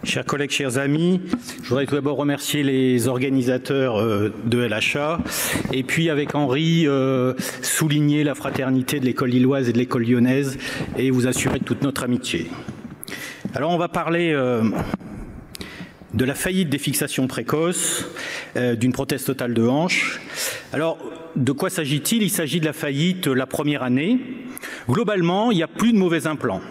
Chers collègues, chers amis, je voudrais tout d'abord remercier les organisateurs de LHA et puis avec Henri souligner la fraternité de l'école lilloise et de l'école lyonnaise et vous assurer de toute notre amitié. Alors on va parler de la faillite des fixations précoces, d'une prothèse totale de hanche. Alors de quoi s'agit-il? Il s'agit de la faillite la première année. Globalement, il n'y a plus de mauvais implants.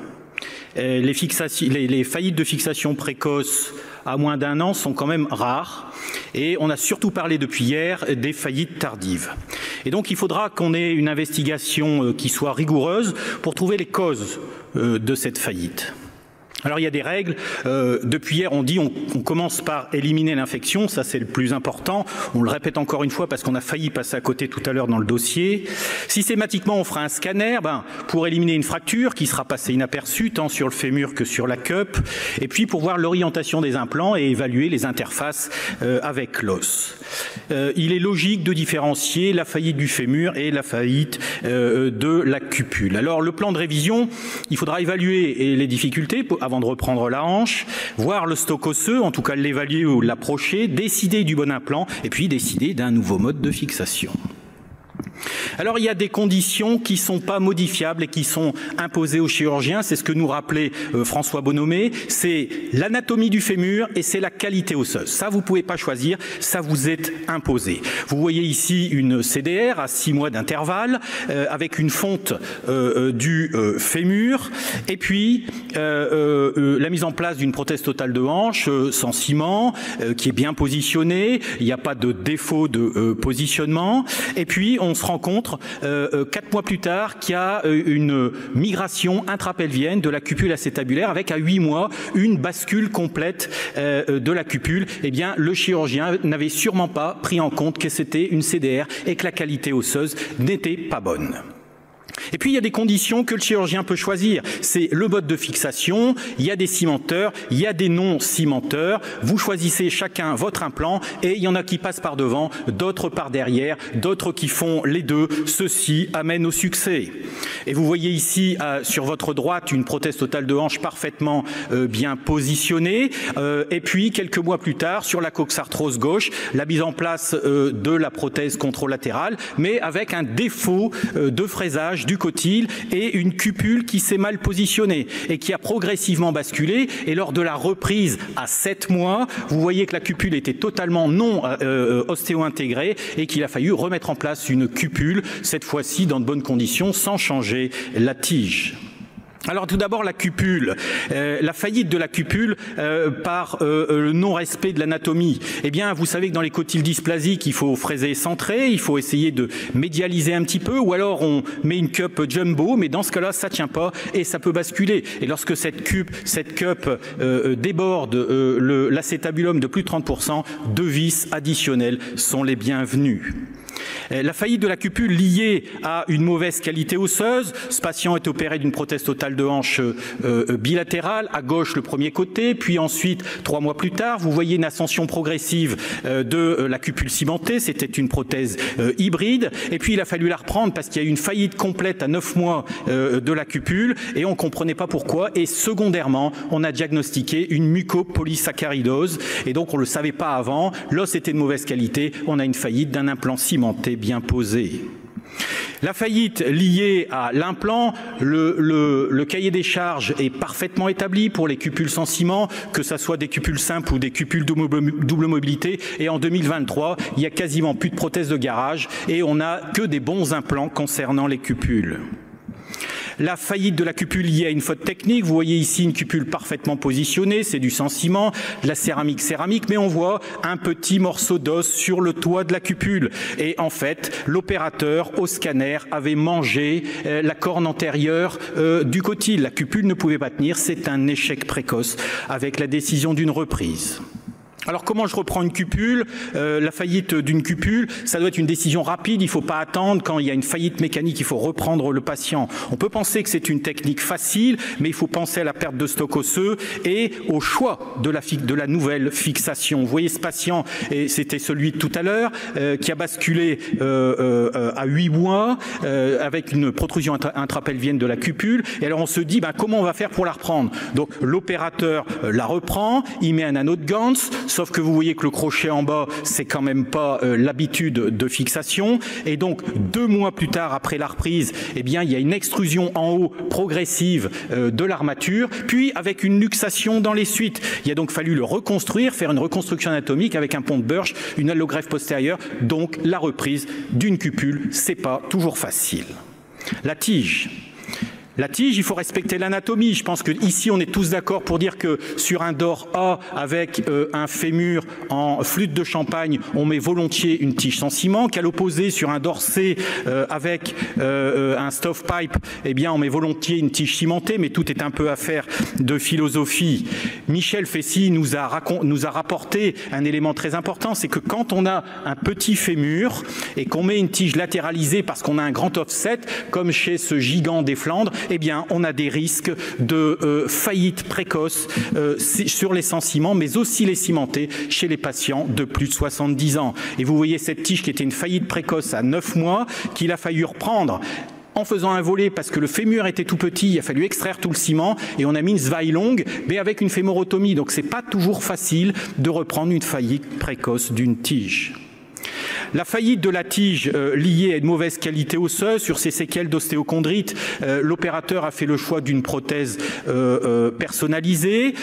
Les faillites de fixation précoce à moins d'1 an sont quand même rares et on a surtout parlé depuis hier des faillites tardives. Et donc il faudra qu'on ait une investigation qui soit rigoureuse pour trouver les causes de cette faillite. Alors il y a des règles, depuis hier on dit on commence par éliminer l'infection, ça c'est le plus important, on le répète encore une fois parce qu'on a failli passer à côté tout à l'heure dans le dossier. Systématiquement on fera un scanner pour éliminer une fracture qui sera passée inaperçue tant sur le fémur que sur la cup, et puis pour voir l'orientation des implants et évaluer les interfaces avec l'os. Il est logique de différencier la faillite du fémur et la faillite de la cupule. Alors le plan de révision, il faudra évaluer les difficultés avant de reprendre la hanche, voir le stock osseux, en tout cas l'évaluer ou l'approcher, décider du bon implant et puis décider d'un nouveau mode de fixation. Alors il y a des conditions qui ne sont pas modifiables et qui sont imposées aux chirurgiens, c'est ce que nous rappelait François Bonhomé, c'est l'anatomie du fémur et c'est la qualité osseuse. Ça vous ne pouvez pas choisir, ça vous est imposé. Vous voyez ici une CDR à 6 mois d'intervalle avec une fonte du fémur et puis la mise en place d'une prothèse totale de hanche sans ciment qui est bien positionnée, il n'y a pas de défaut de positionnement et puis on se rend compte 4 mois plus tard qu'il y a une migration intrapelvienne de la cupule acétabulaire avec à 8 mois une bascule complète de la cupule. Eh bien, le chirurgien n'avait sûrement pas pris en compte que c'était une CDR et que la qualité osseuse n'était pas bonne. Et puis il y a des conditions que le chirurgien peut choisir. C'est le mode de fixation, il y a des cimenteurs, il y a des non-cimenteurs. Vous choisissez chacun votre implant et il y en a qui passent par devant, d'autres par derrière, d'autres qui font les deux. Ceci amène au succès. Et vous voyez ici sur votre droite une prothèse totale de hanche parfaitement bien positionnée. Et puis quelques mois plus tard, sur la coxarthrose gauche, la mise en place de la prothèse contralatérale, mais avec un défaut de fraisage du cotyle et une cupule qui s'est mal positionnée et qui a progressivement basculé. Et lors de la reprise à 7 mois, vous voyez que la cupule était totalement non ostéo-intégrée et qu'il a fallu remettre en place une cupule, cette fois-ci dans de bonnes conditions, sans changer la tige. Alors tout d'abord la cupule, la faillite de la cupule par le non-respect de l'anatomie. Eh bien vous savez que dans les cotyles dysplasiques il faut fraiser centré, il faut essayer de médialiser un petit peu ou alors on met une cup jumbo mais dans ce cas-là ça tient pas et ça peut basculer. Et lorsque cette cup déborde l'acétabulum de plus de 30%, 2 vis additionnels sont les bienvenus. La faillite de la cupule liée à une mauvaise qualité osseuse. Ce patient est opéré d'une prothèse totale de hanche bilatérale, à gauche le premier côté, puis ensuite 3 mois plus tard, vous voyez une ascension progressive de la cupule cimentée, c'était une prothèse hybride, et puis il a fallu la reprendre parce qu'il y a eu une faillite complète à 9 mois de la cupule, et on ne comprenait pas pourquoi, et secondairement, on a diagnostiqué une mucopolysaccharidose, et donc on ne le savait pas avant, l'os était de mauvaise qualité, on a une faillite d'un implant cimenté bien posé. La faillite liée à l'implant, le cahier des charges est parfaitement établi pour les cupules sans ciment, que ce soit des cupules simples ou des cupules double mobilité. Et en 2023, il n'y a quasiment plus de prothèses de garage et on n'a que des bons implants concernant les cupules. La faillite de la cupule liée à une faute technique, vous voyez ici une cupule parfaitement positionnée, c'est du sans ciment, de la céramique, mais on voit un petit morceau d'os sur le toit de la cupule. Et en fait, l'opérateur au scanner avait mangé la corne antérieure du cotyle. La cupule ne pouvait pas tenir, c'est un échec précoce avec la décision d'une reprise. Alors comment je reprends une cupule? La faillite d'une cupule, ça doit être une décision rapide, il ne faut pas attendre quand il y a une faillite mécanique, il faut reprendre le patient. On peut penser que c'est une technique facile, mais il faut penser à la perte de stock osseux et au choix de la nouvelle fixation. Vous voyez ce patient, et c'était celui de tout à l'heure, qui a basculé à 8 mois avec une protrusion intrapelvienne de la cupule. Et alors on se dit, comment on va faire pour la reprendre? Donc l'opérateur la reprend, il met un anneau de Gans, sauf que vous voyez que le crochet en bas, c'est quand même pas l'habitude de fixation. Et donc, 2 mois plus tard, après la reprise, eh bien, il y a une extrusion en haut progressive de l'armature, puis avec une luxation dans les suites. Il a donc fallu le reconstruire, faire une reconstruction anatomique avec un pont de Burch, une allogreffe postérieure. Donc, la reprise d'une cupule, c'est pas toujours facile. La tige. La tige, il faut respecter l'anatomie. Je pense qu'ici, on est tous d'accord pour dire que sur un DOR A avec un fémur en flûte de champagne, on met volontiers une tige sans ciment, qu'à l'opposé, sur un DOR C avec un stovepipe, eh bien, on met volontiers une tige cimentée, mais tout est un peu affaire de philosophie. Michel Fessy nous a rapporté un élément très important, c'est que quand on a un petit fémur et qu'on met une tige latéralisée parce qu'on a un grand offset, comme chez ce gigant des Flandres, eh bien, on a des risques de faillite précoce sur les sans ciment, mais aussi les cimentés chez les patients de plus de 70 ans. Et vous voyez cette tige qui était une faillite précoce à 9 mois, qu'il a fallu reprendre en faisant un volet parce que le fémur était tout petit, il a fallu extraire tout le ciment et on a mis une Zweilung, mais avec une fémorotomie. Donc, c'est pas toujours facile de reprendre une faillite précoce d'une tige. La faillite de la tige liée à une mauvaise qualité osseuse sur ces séquelles d'ostéochondrite, l'opérateur a fait le choix d'une prothèse personnalisée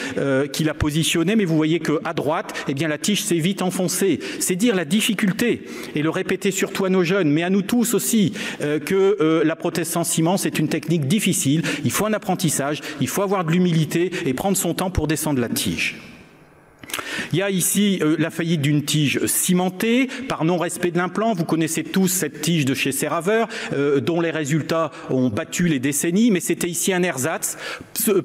qu'il a positionnée, mais vous voyez qu'à droite, eh bien, la tige s'est vite enfoncée. C'est dire la difficulté, et le répéter surtout à nos jeunes, mais à nous tous aussi, que la prothèse sans ciment, c'est une technique difficile. Il faut un apprentissage, il faut avoir de l'humilité et prendre son temps pour descendre la tige. Il y a ici la faillite d'une tige cimentée par non-respect de l'implant. Vous connaissez tous cette tige de chez CeraVer dont les résultats ont battu les décennies, mais c'était ici un ersatz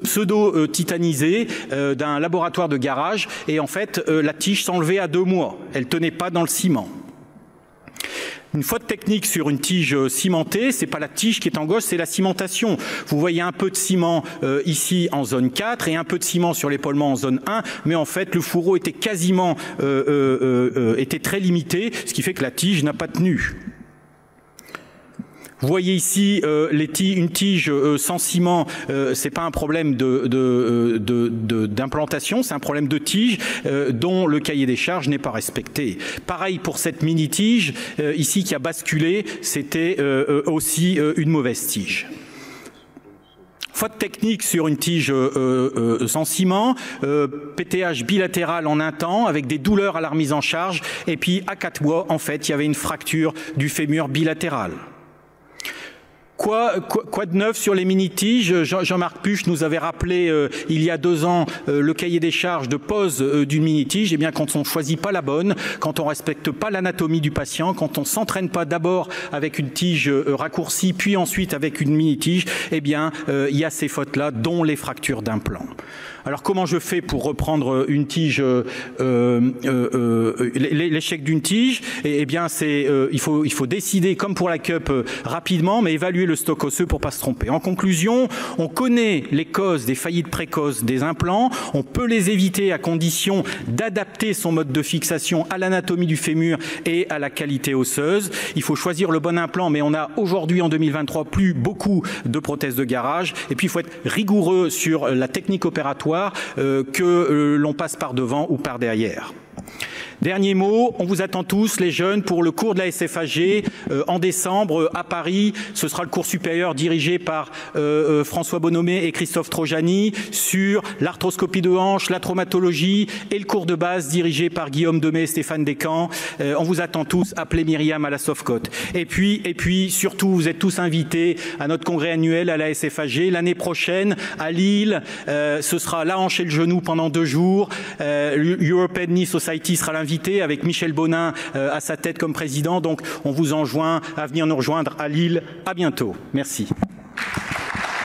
pseudo-titanisé d'un laboratoire de garage et en fait la tige s'enlevait à 2 mois. Elle ne tenait pas dans le ciment. Une faute technique sur une tige cimentée, c'est pas la tige qui est en gauche, c'est la cimentation. Vous voyez un peu de ciment ici en zone 4 et un peu de ciment sur l'épaulement en zone 1, mais en fait le fourreau était quasiment était très limité, ce qui fait que la tige n'a pas tenu. Vous voyez ici une tige sans ciment, c'est pas un problème d'implantation, c'est un problème de tige dont le cahier des charges n'est pas respecté. Pareil pour cette mini tige ici qui a basculé, c'était aussi une mauvaise tige. Faute technique sur une tige sans ciment, PTH bilatéral en un temps avec des douleurs à la remise en charge et puis à 4 mois en fait il y avait une fracture du fémur bilatéral. Quoi de neuf sur les mini-tiges? Jean-Marc Puch nous avait rappelé il y a 2 ans le cahier des charges de pose d'une mini-tige. Eh bien, quand on ne choisit pas la bonne, quand on ne respecte pas l'anatomie du patient, quand on ne s'entraîne pas d'abord avec une tige raccourcie, puis ensuite avec une mini-tige, eh bien, il y a ces fautes-là, dont les fractures d'implant. Alors, comment je fais pour reprendre une tige, l'échec d'une tige? Eh bien, il faut décider, comme pour la cup, rapidement, mais évaluer le stock osseux pour ne pas se tromper. En conclusion, on connaît les causes des faillites précoces des implants, on peut les éviter à condition d'adapter son mode de fixation à l'anatomie du fémur et à la qualité osseuse. Il faut choisir le bon implant, mais on a aujourd'hui, en 2023, plus beaucoup de prothèses de garage. Et puis, il faut être rigoureux sur la technique opératoire, que l'on passe par devant ou par derrière. Dernier mot, on vous attend tous, les jeunes, pour le cours de la SFAG en décembre à Paris. Ce sera le cours supérieur dirigé par François Bonhomé et Christophe Trojani sur l'arthroscopie de hanche, la traumatologie et le cours de base dirigé par Guillaume Demey et Stéphane Descamps. On vous attend tous, appelez Myriam à la Softcote. Et puis, surtout, vous êtes tous invités à notre congrès annuel à la SFAG. L'année prochaine, à Lille, ce sera la hanche et le genou pendant 2 jours. European Knee Society sera l'invité avec Michel Bonin à sa tête comme président. Donc, on vous enjoint à venir nous rejoindre à Lille. À bientôt. Merci.